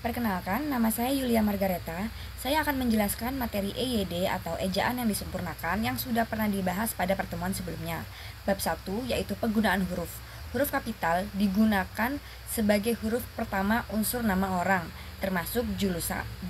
Perkenalkan, nama saya Yulia Margareta. Saya akan menjelaskan materi EYD atau ejaan yang disempurnakan yang sudah pernah dibahas pada pertemuan sebelumnya. Bab 1 yaitu penggunaan huruf. Huruf kapital digunakan sebagai huruf pertama unsur nama orang, termasuk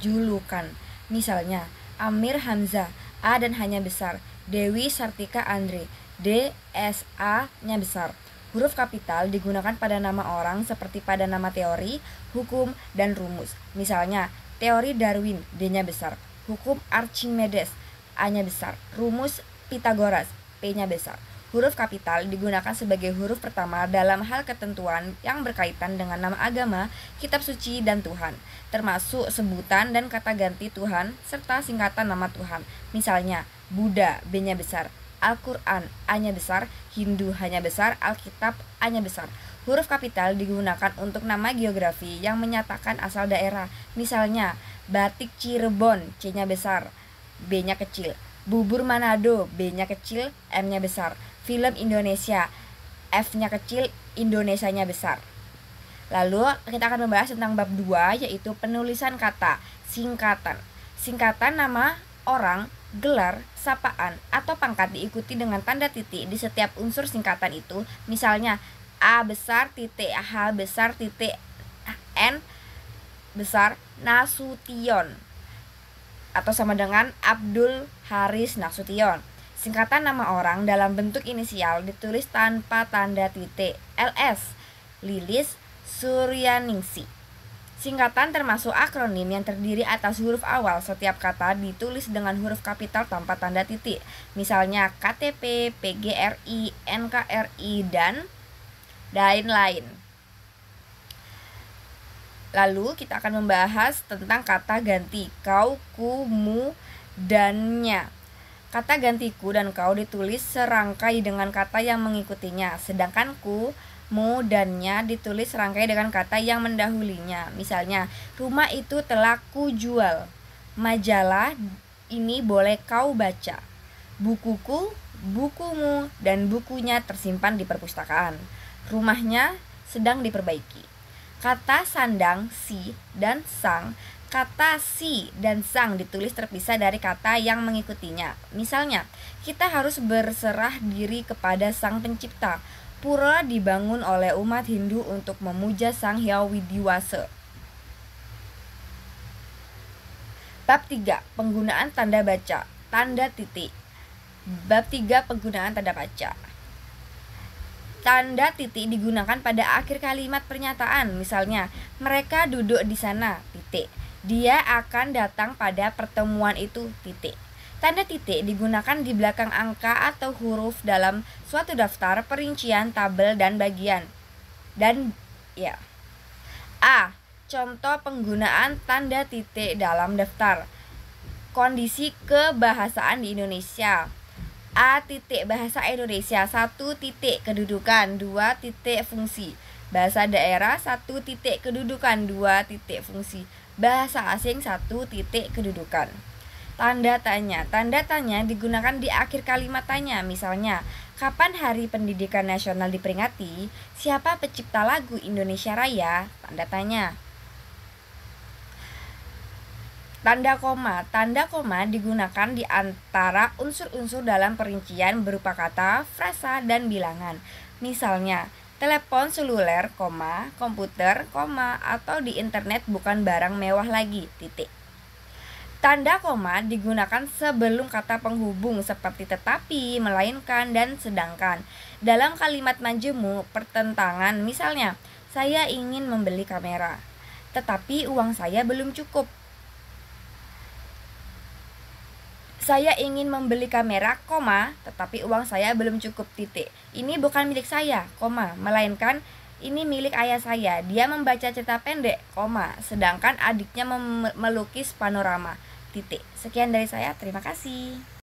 julukan. Misalnya, Amir Hamzah, A dan hanya besar. Dewi Sartika Andre, D, S, A-nya besar. Huruf kapital digunakan pada nama orang seperti pada nama teori, hukum, dan rumus. Misalnya, teori Darwin, D-nya besar. Hukum Archimedes, A-nya besar. Rumus Pythagoras, P-nya besar. Huruf kapital digunakan sebagai huruf pertama dalam hal ketentuan yang berkaitan dengan nama agama, kitab suci, dan Tuhan, termasuk sebutan dan kata ganti Tuhan, serta singkatan nama Tuhan. Misalnya, Buddha, B-nya besar. Al-Quran, A-nya besar, Hindu hanya besar, Alkitab, A-nya besar. Huruf kapital digunakan untuk nama geografi yang menyatakan asal daerah. Misalnya, batik Cirebon, C-nya besar, B-nya kecil. Bubur Manado, B-nya kecil, M-nya besar. Film Indonesia, F-nya kecil, Indonesianya besar. Lalu kita akan membahas tentang bab 2 yaitu penulisan kata, singkatan. Singkatan nama orang, gelar, sapaan, atau pangkat diikuti dengan tanda titik di setiap unsur singkatan itu. Misalnya, A besar, titik, H besar, titik, N besar, Nasution, atau sama dengan Abdul Haris Nasution. Singkatan nama orang dalam bentuk inisial ditulis tanpa tanda titik. LS, Lilis Suryaningsi. Singkatan termasuk akronim yang terdiri atas huruf awal. Setiap kata ditulis dengan huruf kapital tanpa tanda titik. Misalnya KTP, PGRI, NKRI, dan lain-lain. Lalu kita akan membahas tentang kata ganti kau, ku, mu, dan nya. Kata ganti ku dan kau ditulis serangkai dengan kata yang mengikutinya, sedangkan ku, mu, dan nya ditulis serangkai dengan kata yang mendahulinya. Misalnya, rumah itu telah ku jual. Majalah ini boleh kau baca. Bukuku, bukumu, dan bukunya tersimpan di perpustakaan. Rumahnya sedang diperbaiki. Kata sandang, si, dan sang. Kata si dan sang ditulis terpisah dari kata yang mengikutinya. Misalnya, kita harus berserah diri kepada Sang Pencipta. Pura dibangun oleh umat Hindu untuk memuja Sang Hyang Widiwasa. Bab 3. Penggunaan tanda baca, tanda titik. Bab 3. Penggunaan tanda baca. Tanda titik digunakan pada akhir kalimat pernyataan. Misalnya, mereka duduk di sana, titik. Dia akan datang pada pertemuan itu, titik. Tanda titik digunakan di belakang angka atau huruf dalam suatu daftar, perincian, tabel, dan bagian. A. Contoh penggunaan tanda titik dalam daftar. Kondisi kebahasaan di Indonesia. A. Titik bahasa Indonesia 1 titik kedudukan 2 titik fungsi. Bahasa daerah 1 titik kedudukan 2 titik fungsi. Bahasa asing 1 titik kedudukan. Tanda tanya. Tanda tanya digunakan di akhir kalimat tanya. Misalnya, kapan Hari Pendidikan Nasional diperingati? Siapa pencipta lagu Indonesia Raya? Tanda tanya. Tanda koma. Tanda koma digunakan di antara unsur-unsur dalam perincian berupa kata, frasa, dan bilangan. Misalnya, telepon seluler, komputer, atau di internet bukan barang mewah lagi, titik. Tanda koma digunakan sebelum kata penghubung seperti tetapi, melainkan, dan sedangkan. Dalam kalimat majemuk pertentangan, misalnya, saya ingin membeli kamera, tetapi uang saya belum cukup. Saya ingin membeli kamera, tetapi uang saya belum cukup, titik. Ini bukan milik saya, melainkan ini milik ayah saya. Dia membaca cerita pendek, sedangkan adiknya melukis panorama, titik. Sekian dari saya, terima kasih.